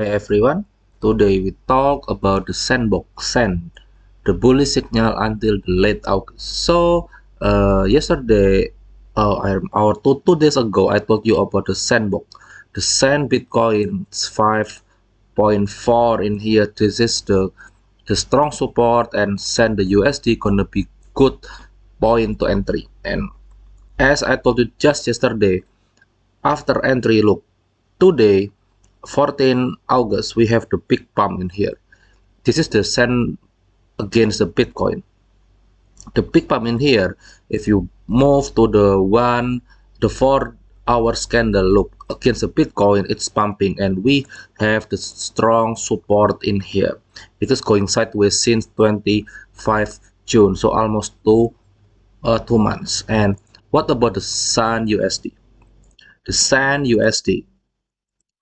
Hey everyone, today we talk about the Sandbox SAND, the bullish signal until the late August. Yesterday, or 2 days ago, I told you about the Sandbox. The SAND Bitcoin is 5.4 in here. This is the strong support, and SAND the USD gonna be good point to entry. And as I told you just yesterday, after entry, look, today 14 August, we have the big pump in here. This is the send against the Bitcoin. The big pump in here, if you move to the 4 hour candle, look, against the Bitcoin, it's pumping, and we have the strong support in here. It is going sideways since 25 June, so almost 2 months. And what about the SAND USD? The SAND USD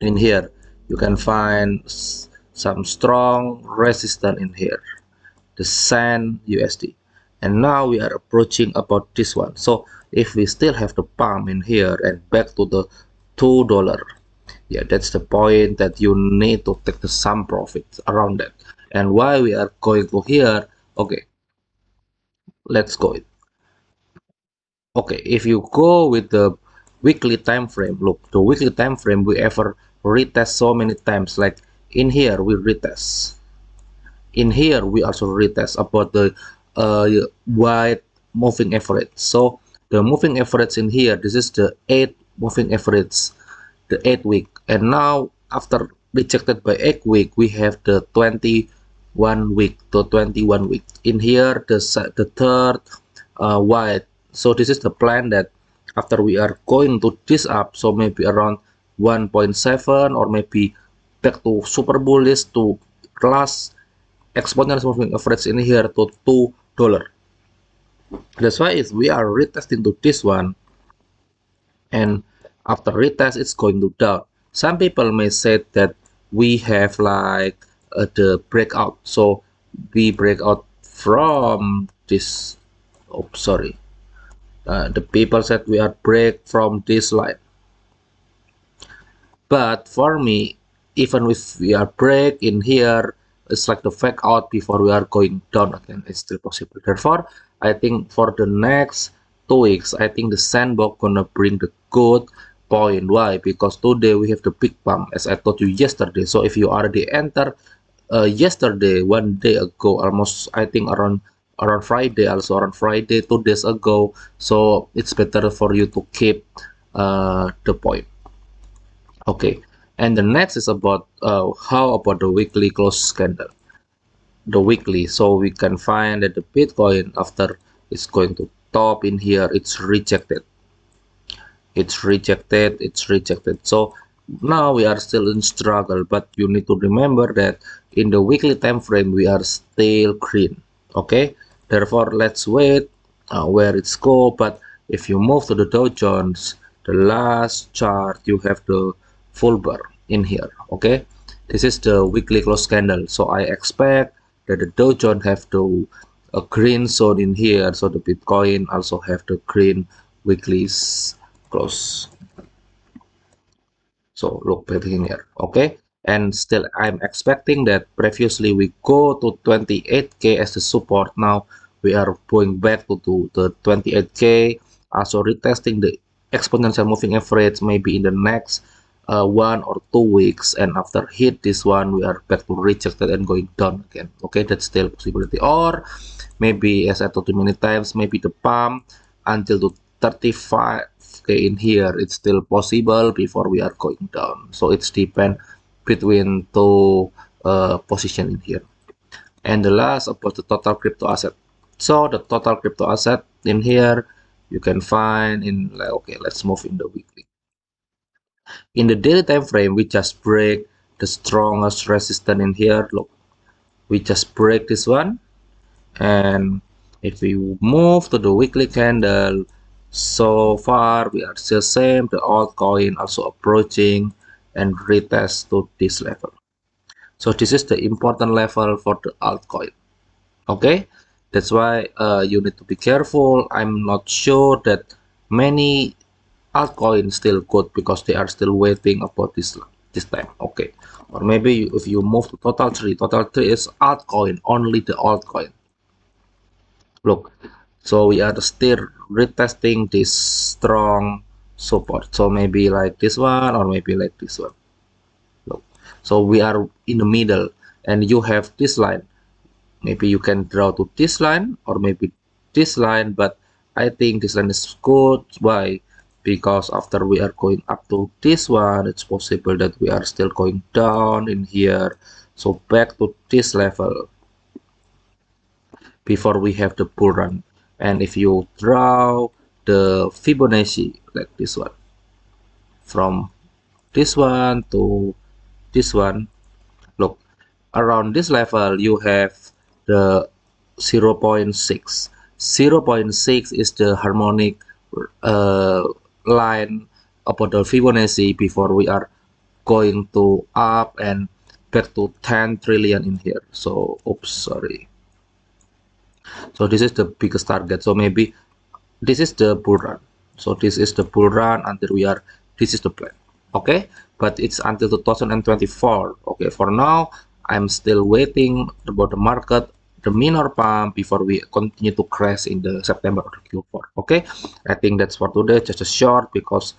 in here, you can find some strong resistance in here, the SAND USD. And now we are approaching about this one. So if we still have the pump in here and back to the $2, yeah, that's the point that you need to take the some profits around that. And why we are going to here? Okay, let's go it. Okay, if you go with the weekly time frame, look, the weekly time frame we ever retest so many times. Like in here we retest, in here we also retest about the wide moving average. So the moving average in here, this is the 8 moving average, the 8 week. And now after rejected by 8 week, we have the 21 week to 21 week in here, the third wide. So this is the plan that after we are going to this up, so maybe around 1.7 or maybe back to super bullish to class exponential moving average in here to $2. That's why if we are retesting to this one, and after retest it's going to down. Some people may say that we have like the breakout, so we break out from this. Oh, sorry. The people said we are break from this line, but for me, even if we are break in here, it's like the fake out before we are going down again. It's still possible. Therefore, I think for the next 2 weeks, I think the sandbox gonna bring the good point. Why? Because today we have the big pump, as I told you yesterday. So if you already enter yesterday, 1 day ago, almost, I think around Friday, also around Friday 2 days ago, so it's better for you to keep the point. Okay, and the next is about how about the weekly close candle, the weekly. So we can find that the Bitcoin, after it's going to top in here, it's rejected, so now we are still in struggle, but you need to remember that in the weekly time frame we are still green. Okay, therefore let's wait where it's go. But if you move to the Dow Jones, the last chart, you have the full bar in here. Okay, this is the weekly close candle, so I expect that the Dow Jones have the a green zone in here, so the Bitcoin also have the green weekly close. So look back in here. Okay, and still I'm expecting that previously we go to 28k as the support. Now we are going back to the 28k, also retesting the exponential moving average maybe in the next 1 or 2 weeks, and after hit this one we are back to rejected and going down again. Okay, that's still a possibility. Or maybe, as I told you many times, maybe the pump until the 35k in here, it's still possible before we are going down. So it's depend between two position in here. And the last about the total crypto asset. So the total crypto asset in here you can find in, like, okay, let's move in the weekly. In the daily time frame, we just break the strongest resistance in here. Look, we just break this one, and if we move to the weekly candle, so far we are still same, the altcoin also approaching and retest to this level. So this is the important level for the altcoin. Okay, that's why you need to be careful. I'm not sure that many altcoins still good because they are still waiting about this this time. Okay, or maybe if you move to total three is altcoin, only the altcoin. Look, so we are still retesting this strong support, so maybe like this one or maybe like this one. Look, so we are in the middle and you have this line. Maybe you can draw to this line or maybe this line, but I think this line is good. Why? Because after we are going up to this one, it's possible that we are still going down in here. So back to this level before we have the bull run. And if you draw the Fibonacci like this one, from this one to this one, look, around this level you have the 0.6. 0.6 is the harmonic line about the Fibonacci before we are going to up and back to 10 trillion in here. So oops, sorry. So this is the biggest target. So maybe this is the bull run. So this is the bull run until we are, this is the plan. Okay, but it's until 2024. Okay, for now I'm still waiting about the market, the minor pump before we continue to crash in the September or Q4. Okay, I think that's for today, just a short because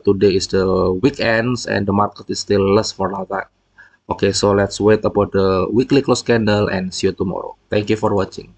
today is the weekends and the market is still less volatile. Okay, so let's wait about the weekly close candle and see you tomorrow. Thank you for watching.